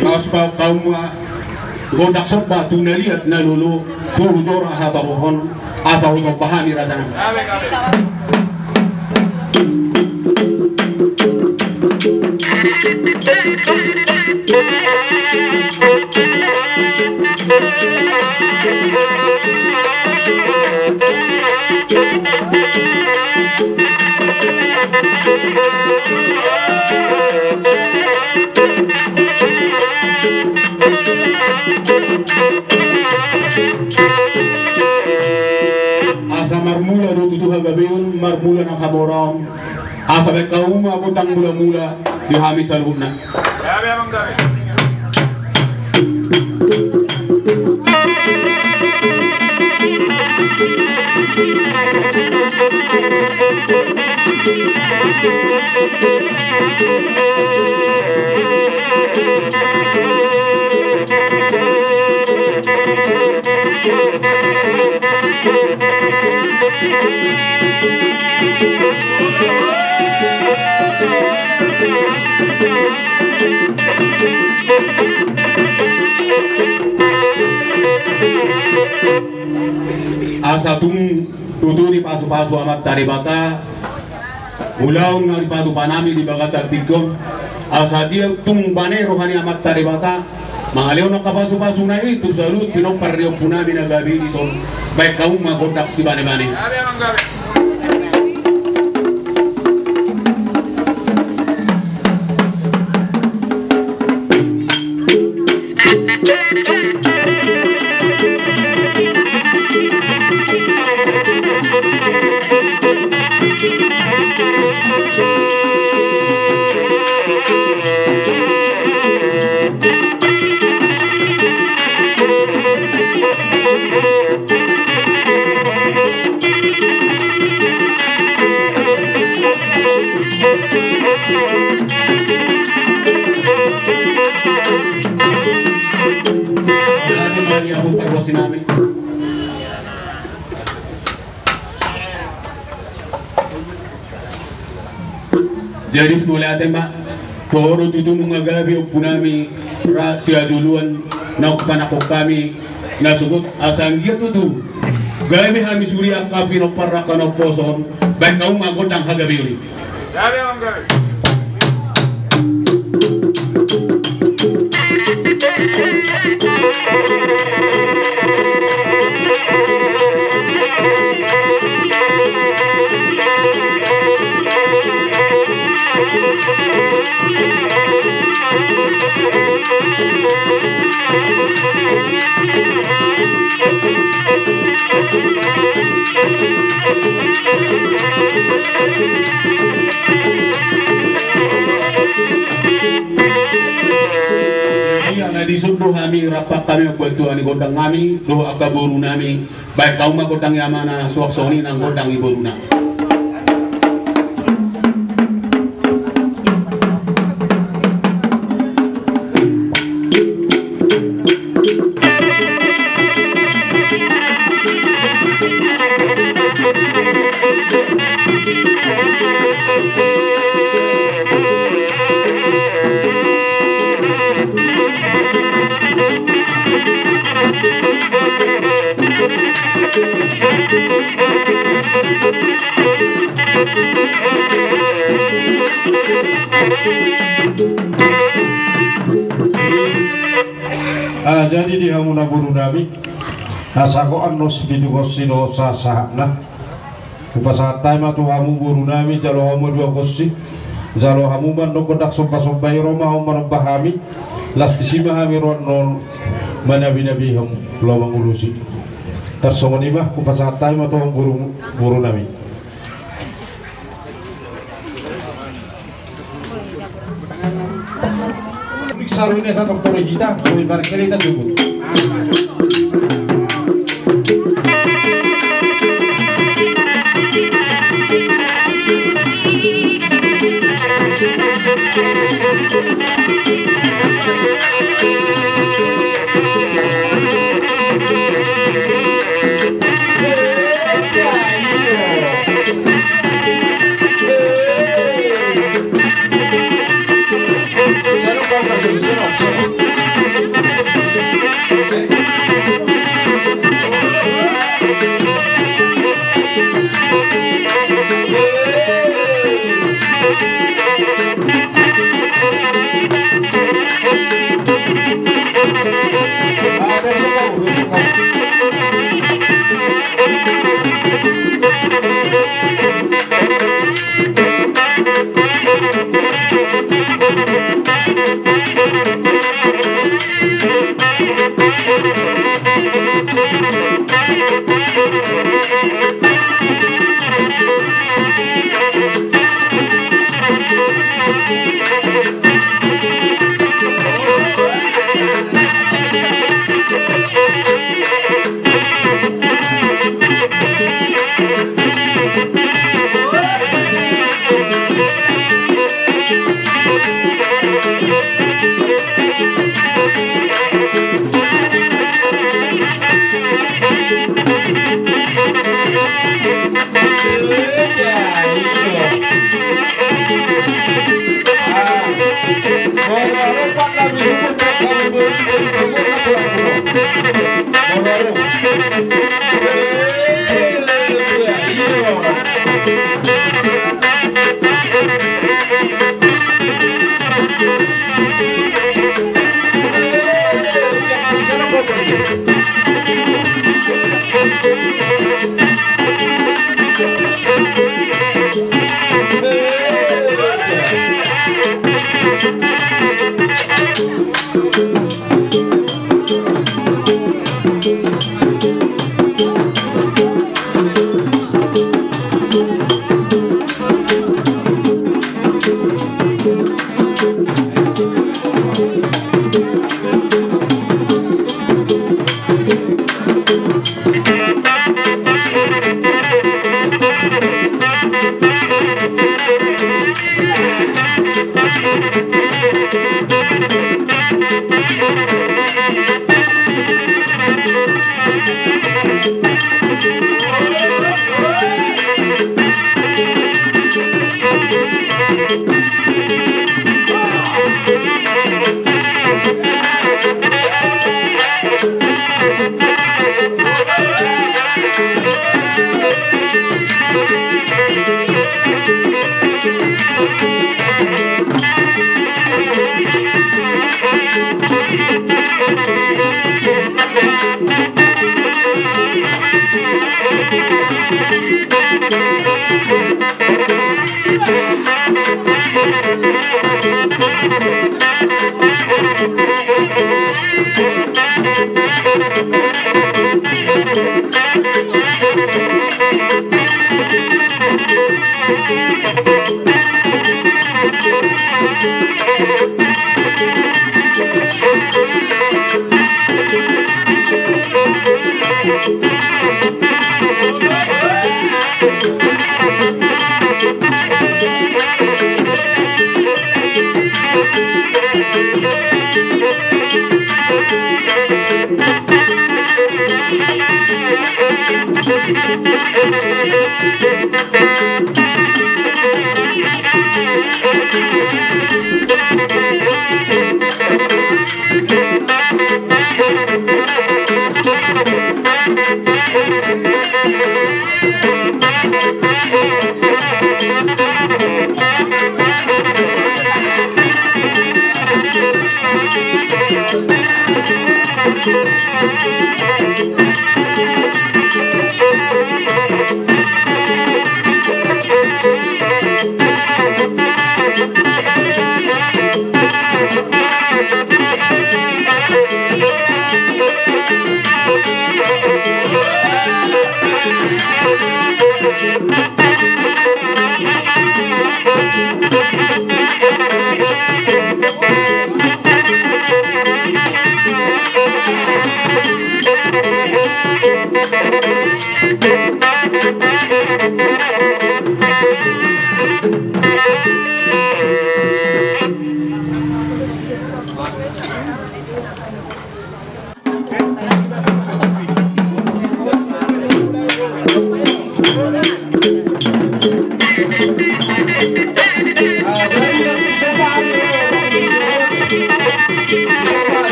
Masbah kaum godak sopa tunaliat nalulu turu jora habaruhon asa usah pahami radana. Asa marmula do tuduh gabeun marmula ng haboram asa baik kaum ako tang mula-mula di hami salhuna. Asa tung tutu di pasu-pasu amat dari bata ulau ngari padu panami di bagat sartikon asa dia tung bane rohani amat dari bata mangaleo no kapasu-pasu na itu salut pinong parriong punami na gabi di son baik kaum magodak si bane-bane. Jadi mulai tembak koro tutu mengagabi punami rahasia duluan nak panakok kami nasugot asang dia tutu gabi kami suri akapi no paraka no poson baik kau magodang hagabi uri. Gabi gabi. Di subuh kami rapat kami bantuan di godang kami doh akaburu nami baik kaum godang yamana suaksoni nang godang iboruna. Jadi di hamuna guru nami asako anos bidugos sino sasahna upasatai matu hamu guru nami jalo hamu dua kosi jalo hamu mando kodak sompa-sompai roma umar pahami las kisima hami ronol manabi-nabi hamu lawang ulusi tersongoni mah upasatai matu guru nami. Sarunya satu dokter kita, boleh barang kita cukup.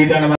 Dihita naman